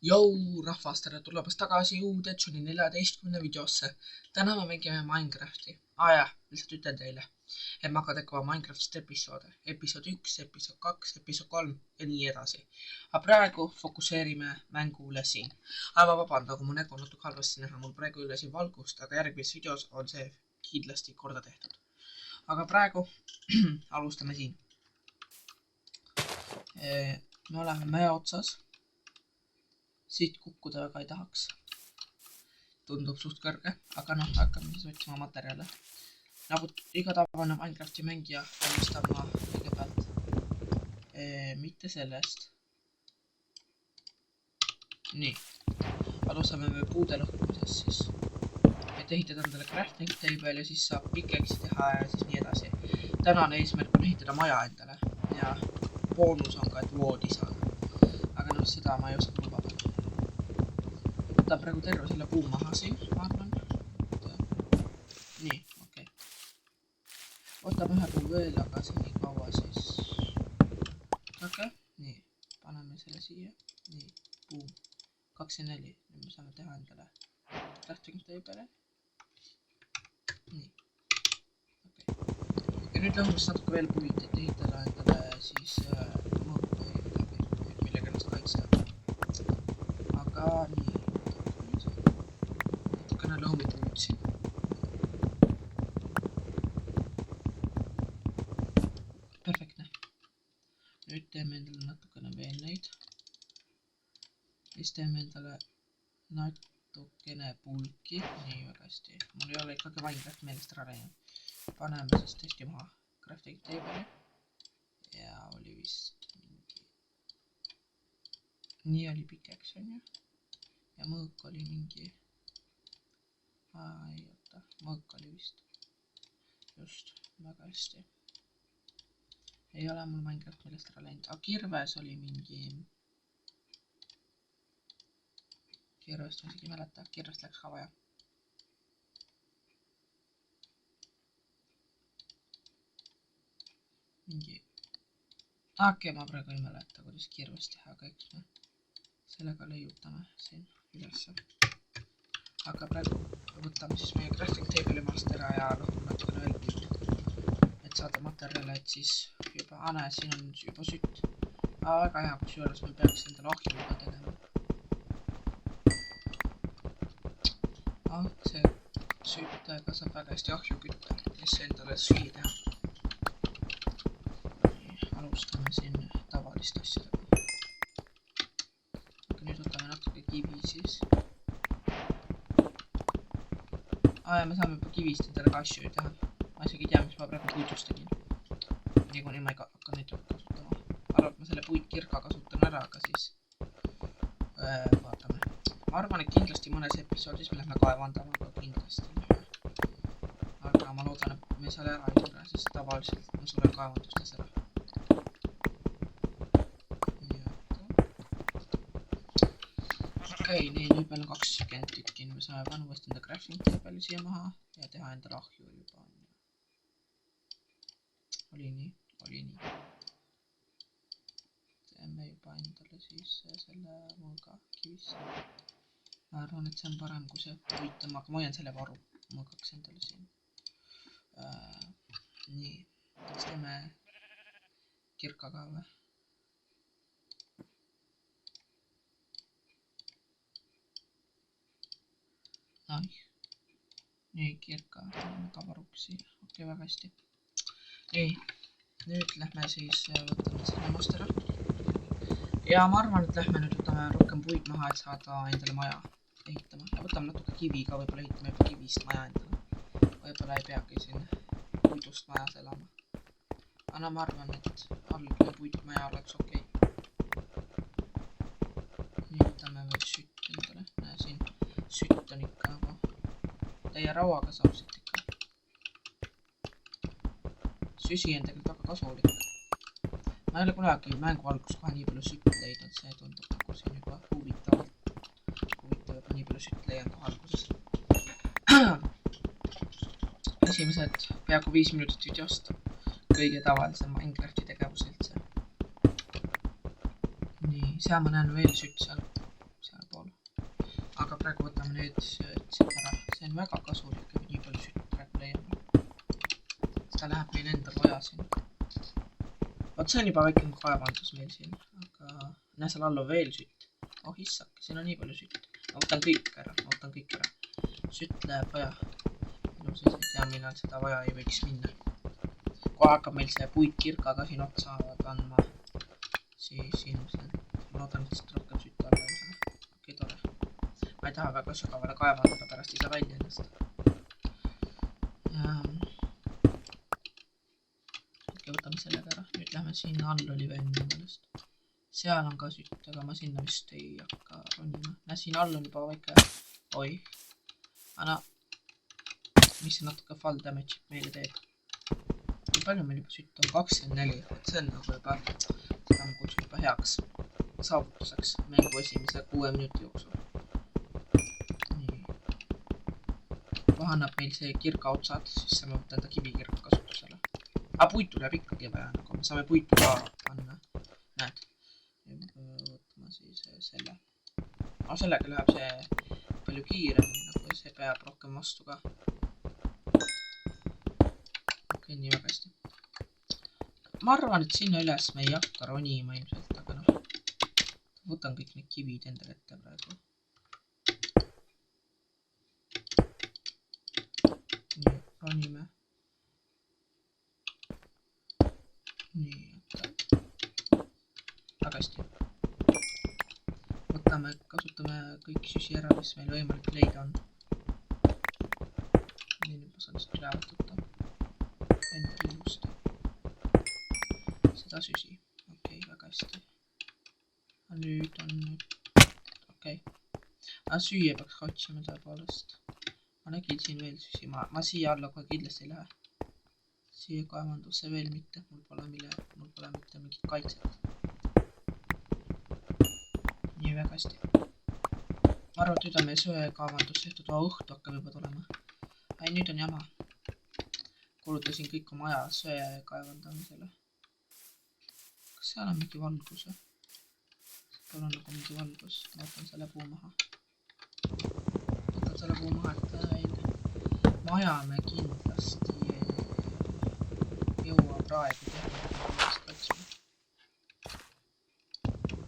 Jou, rahvas, tere tulemast tagasi uude Juni 14 videosse. Täna me mängime Minecrafti. Jah, lihtsalt ütlen teile, et ma hakkan tegema Minecraftist episoode. Episood 1, episood 2, episood 3 ja nii edasi. Aga praegu fokuseerime mängule siin. Ma vabandan, kui mu nägu on natuke halvasti näha. Mul praegu ei ole siin valgust, aga järgmises videos on see kindlasti korda tehtud. Aga praegu alustame siin. Me oleme mäe otsas. Siit kukkuda väga ei tahaks. Tundub suht kõrge, aga hakkame siis otsima materjale. Nagu iga tavaline Minecrafti mängija alistan ma kõigepealt mitte sellest. Nii, alustame me puude lõhkumisest siis. Et ehitada endale crafting table ja siis saab pickaxe'i teha ja siis nii edasi. Tänane eesmärk on ehitada maja endale ja boonus on ka, et voodi saada. Aga seda ma ei oska lubada. Võtan praegu terve selle puu maha siin, ma arvan. Nii, okei. Võtame ühe puu veel, aga see nii kaua siis. Okei, nii. Paneme selle siia. Nii, puum. 2 ja 4. Nüüd me saame teha endale crafting table'i. Nii. Okei. Ja nüüd lõhmust natuke veel puid, et ehitada endale siis mõõpu või midagi, millega ennast kaitsta. Aga nii. Lõhmid puud siin. Perfektne. Nüüd teeme endale natukene veel neid. Siis teeme endale natukene pulki. Nii väga hästi. Mul ei ole ikkagi Minecraft meelest ära läinud. Paneme siis tõesti maha crafting table'i. Ja oli vist mingi. Nii oli pikeks, on ju. Ja mõõk oli mingi. Ei oota, mõõk oli vist. Just, väga hästi. Ei ole mul Minecraft meelest ära läinud. Aga kirves oli mingi. Kirvest ma isegi ei mäleta. Kirvest läks ka vaja. Mingi. Okei, ma praegu ei mäleta, kuidas kirvest teha, aga eks me sellega leiutame siin ülesse. Aga praegu võtame siis meie crafting table'i maast ära ja lõhkume natukene veel puud. Et saada materjale, et siis juba, näe, siin on juba sütt. Väga hea, kus juures me peaks endale ahju juba tegema. See süttega saab väga hästi ahju kütta, kes endale süüa teha. Alustame siin tavalist asjadega. Aga nüüd võtame natuke kivi siis. Ja me saame juba kivist endale ka asju teha. Ma isegi ei tea, mis ma praegu puidust tegin. Niikuinii ma ei hakka neid kasutama. Arvan, et ma selle puidkirka kasutan ära, aga siis vaatame. Ma arvan, et kindlasti mõnes episoodis me lähme kaevandama, aga kindlasti. Aga ma loodan, et me seal ära ei tule, sest tavaliselt ma suren kaevandustes ära. Okei, nii, nüüd meil on 20 tükki, me saame panna uuesti enda crafting table'i siia maha ja teha endale ahju juba. Oli nii. Teeme juba endale siis selle mõõga kivist. Ma arvan, et see on parem kui see puitama, aga ma hoian selle varu mõõgaks endale siin. Nii, siis teeme kirka ka või? Nii, kirka teeme ka varuks siia. Okei, väga hästi. Nii, nüüd lähme siis võtame selle maast ära. Ja ma arvan, et lähme nüüd võtame rohkem puid maha, et saada endale maja ehitama. Ja võtame natuke kivi ka, võib-olla ehitame juba kivist maja endale. Võib-olla ei peagi siin puidust majas elama. Aga ma arvan, et algne puidust maja oleks okei. Nii, võtame veel sütt endale. Näe, siin sütt on ikka nagu. Teie rauaga saab siit ikka. Süsi on tegelikult väga kasulik. Ma ei ole kunagi mängu algus kohe nii palju sütt leidnud, see tundub nagu siin juba huvitavalt. Huvitav, et ma nii palju sütt leian kohe alguses. Esimesed peaaegu 5 minutit videost. Kõige tavalisem Minecrafti tegevus üldse. Nii, seal ma näen veel sütt seal. aga praegu võtame nüüd siit ära. See on väga kasulik, et nii palju sütt praegu leiame. Seda läheb meil endal vaja siin. Vot see on juba väikene kaevandus meil siin, aga näe, seal all on veel sütt. Oh issake, siin on nii palju sütt. Ma võtan kõik ära, Sütt läheb vaja. Minu siis ei tea, millal seda vaja ei võiks minna. Kui hakkab meil see puitkirka ka siin otsa kandma, siis ilmselt ma loodan, et lihtsalt rohkem sütt alla ei saa. Okei, tore. Ma ei taha väga sügavale kaevandada, pärast ei saa välja ennast. Võtame sellega ära. Nüüd lähme siin all oli veel minu meelest. Seal on ka sütt, aga ma sinna vist ei hakka ronima. Näe, siin all on juba väike... Oi. Anna. Mis see natuke fall damage'it meile teeb? Kui palju meil juba sütt on? 24. See on nagu juba... Seda ma kutsun juba heaks saavutuseks mängu esimese 6 minuti jooksul. Nii. Kui annab meil see kirga otsad, siis saame võtta enda kivikirka kasutusele. Aga puitu läheb ikkagi vaja, nagu me saame puitu ka panna. Näed. Võtma siis selle. Aga sellega läheb see palju kiiremini, nagu see peab rohkem vastu ka. Okei, nii väga hästi. Ma arvan, et sinna üles me ei hakka ronima ilmselt, aga noh. Võtan kõik need kivid endale ette praegu. Nii, ronime. Nii, väga hästi. Kasutame kõik süsi ära, mis meil võimalik leida on. Nii, nüüd ma saan seda ülevat võtta. Endale ilusti. Seda süsi. Okei, väga hästi. Nüüd on nüüd... Okei. Aga süüa peaks otsima tõepoolest. Ma nägin siin veel süsi. Ma siia alla kohe kindlasti ei lähe. Siia kaevandusse veel mitte. Mul pole mitte mingit kaitset. Nii väga hästi. Ma arvan, et nüüd on meil söekaevandus tehtud. Õhtu hakkab juba tulema. Ai, nüüd on jama. Kulutasin kõik oma aja söe kaevandamisele. Kas seal on mingi valgus? Seal on nagu mingi valgus. Ma võtan selle puu maha. Et maja me kindlasti jõua praegu teha.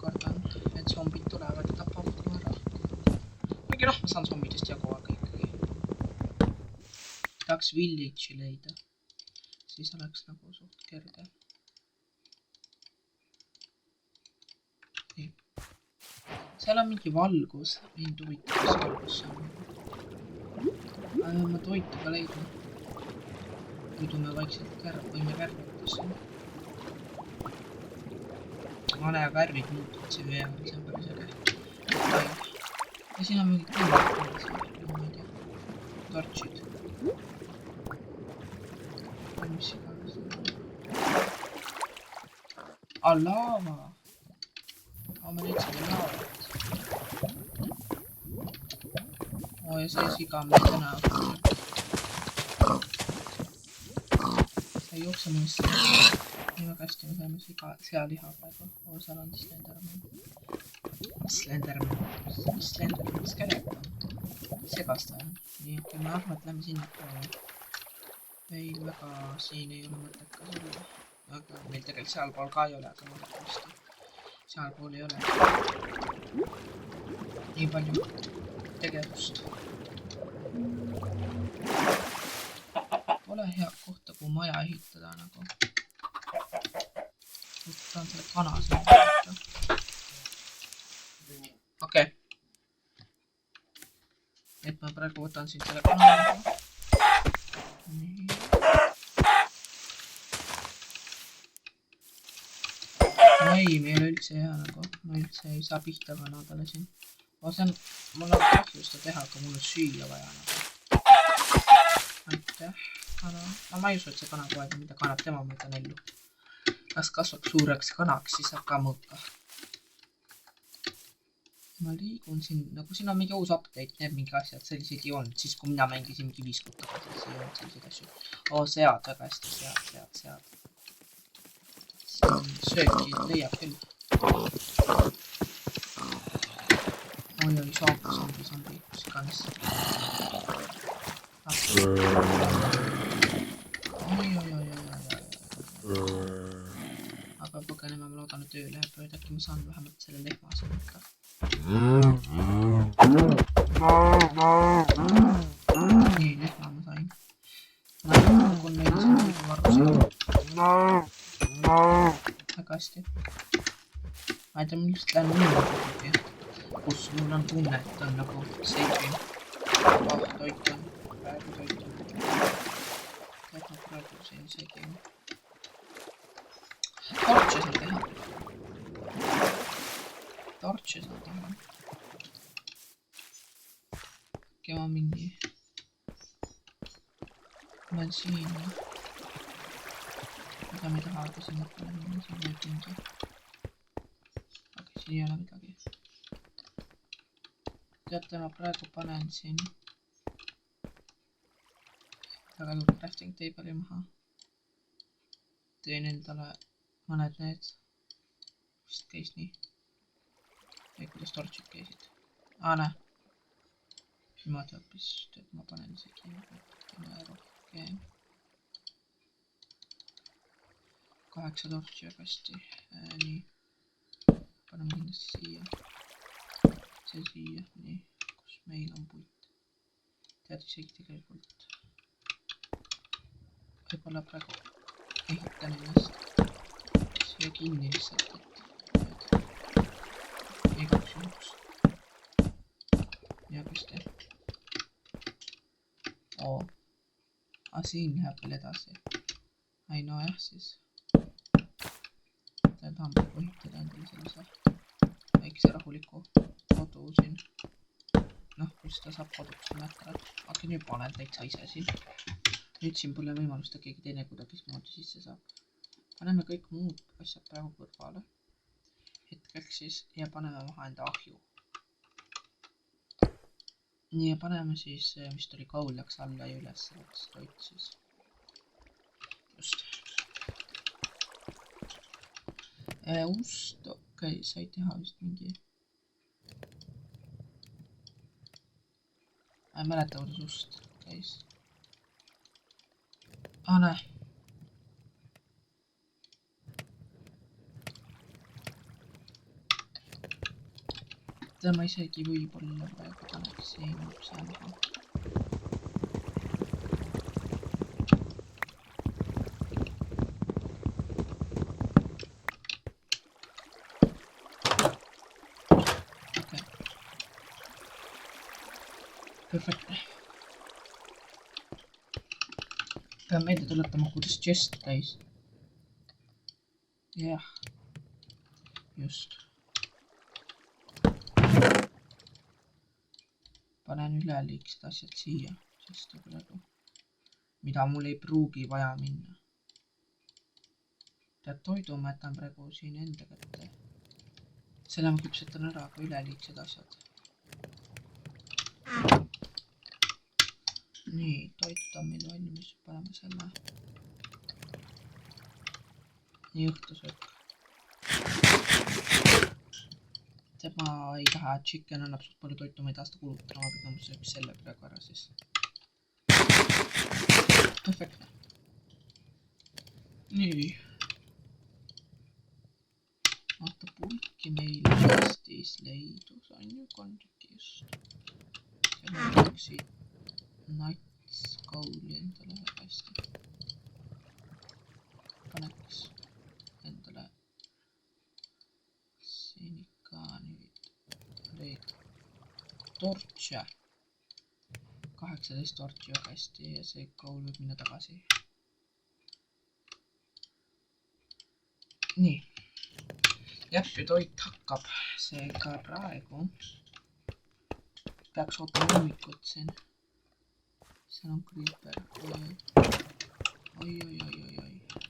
Kardan, et zombid tulevad ja tapavad mu ära. Kuigi noh, ma saan zombidest jagu aega ikkagi. Tahaks village'i leida. Siis oleks nagu suht kerge. Nii. Seal on mingi valgus. Mind huvitab, mis valgus see on. Ma toitu ka leidma. Muidu me vaikselt võime kärvata siin. Vale värvid muutuvad see vee all, see on päris äge. Ja siin on mingid küllad. Tortšid. Mis iganes. Laava. Ma leidsin laavat. Ja see siga meil täna õhtul. See ei jookse mõist. Nii väga hästi me saime sealiha praegu. Seal on Slenderman. Mis käret on? Segasta. Nii, okei, ma arvan, et lähme sinna poole. Meil väga siin ei ole mõttekas olla. Aga meil tegelikult sealpool ka ei ole, aga mõttekasti. Sealpool ei ole. Nii palju tegevust. Pole hea kohta, kui maja ehitada nagu. Võtan selle kana siin. Okei. Et ma praegu võtan siin selle kana. Nii. No ei, me ei ole üldse hea nagu. Ma üldse ei saa pihta kanadele siin. Mul on kahju seda teha, aga mul on süüa vaja nagu. Aitäh, kana. No ma ei usu, et see kana poega, mida kannab tema, ma võtan ellu. Kas kasvab suureks kanaks, siis saab ka mõõka. Ma liigun siin, nagu siin on mingi uus update, need mingi asjad, selliseid ei olnud. Siis kui mina mängisin mingi 5 kuud tagasi, siis ei olnud selliseid asju. Sead, väga hästi, sead. Sööki leiab küll. oi, zombi, kus iganes. Oi. Aga põgenema, ma loodan, et öö läheb mööda, äkki ma saan vähemalt selle lehma siin ikka. Nii, lehma ma sain. Nakun meil siin varrusid. Väga hästi. Ma ei tea, ma lihtsalt lähen niimoodi, kus mul on tunne, et on nagu seifim. Toit on, praegu toit on. Et ma praegu siin isegi torche saan teha. Äkki ma mingi olen siin. Mida me ei taha, aga siin õppele minna, siin võib mingi. Okei, siin ei ole midagi. Teate, ma praegu panen siin väga suur crafting table'i maha. Teen endale mõned need. Vist käis nii. Ei, kuidas torchid käisid. Näe. Niimoodi hoopis, et ma panen isegi rohkem. 8 torchi väga hästi. Nii. Paneme kindlasti siia. See siia. Nii. Kus meil on puit. Tead isegi tegelikult. Võib-olla praegu ehitan ennast siia kinni lihtsalt, et igaks juhuks. Ja hästi. Siin läheb veel edasi. Ai, no jah, siis. Tahan praegu ehitada endale sellise väikse rahuliku kodu siin. Noh, kus ta saab koduks nimetada. Aga nüüd panen täitsa ise siin. Nüüd siin pole võimalust, et keegi teine kuidagismoodi sisse saab. Paneme kõik muud asjad praegu kõrvale. Hetkeks siis ja paneme maha enda ahju. Nii ja paneme siis, mis tuli kaul läks alla ja üles, võttes toit siis. Just. Ust, okei, sai teha vist mingi. Ei mäleta, kuidas ust käis. Näe. Ma isegi võib-olla praegu paneksin ukse maha. Okei. Perfektne. Pean meelde tuletama, kuidas chest käis. Jah. Just. Panen üleliigsed asjad siia, sest praegu, mida mul ei pruugi vaja minna. Tead, toidu ma jätan praegu siin enda kätte. Selle ma küpsetan ära, aga üleliigsed asjad. Nii, toit on meil valmis, paneme selle. Nii, õhtusöök. Ma ei taha, et chicken annab suht palju toitu, ma ei taha seda kulutada, ma pean sööks selle praegu ära siis. Perfektne. Nii. Vaata, pulki meil Eestis leidus on ju 3 tükki just. Seal on üksi nats kauli endale väga hästi. Paneks endale siin ikka nüüd leid torche. 18 torchi väga hästi ja see kaul võib minna tagasi. Nii. Jäppi toit hakkab seega praegu. Peaks ootama hommikut siin. Seal on creeper. Oi.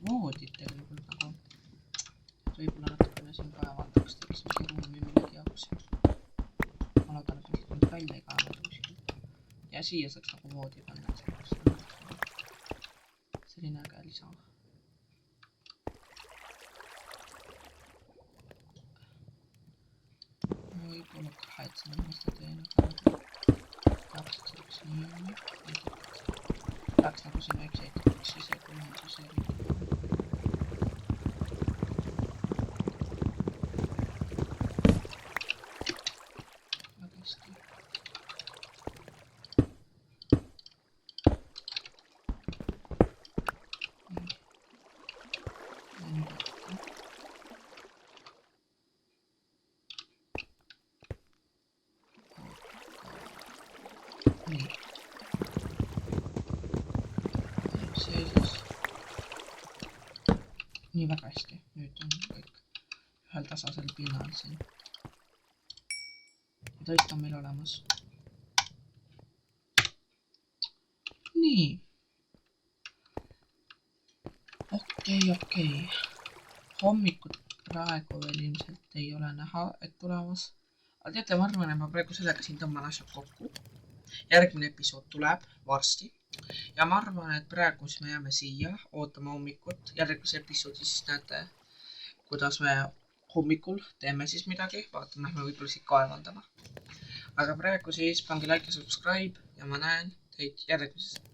Voodid tegelikult nagu. Võib-olla natukene siin kaevandaks teeks mingi ruumi millegi jaoks. Ma loodan, et nüüd nüüd välja ei kaevanda kuskilt. Ja siia saaks nagu voodi panna. Selline äge lisa. Võib-olla kahetsen, mis ta teen, aga täpselt selleks nii. Läheks nagu siin väikse ettevõtsi sisekujunduse väga hästi. Nii. See siis. Nii väga hästi. Nüüd on kõik ühel tasasel pinnal siin. Toit on meil olemas. Nii. Okei. Hommikut praegu veel ilmselt ei ole näha, et tulemas. Aga teate, ma arvan, et ma praegu sellega siin tõmban asjad kokku. Järgmine episood tuleb varsti. Ja ma arvan, et praegu me jääme siia, ootame hommikut. Järgmise episoodi siis näete, kuidas me hommikul teeme siis midagi. Vaatame, lähme võib-olla siit kaevandama. Aga praegu siis pange like ja subscribe ja ma näen teid järgmises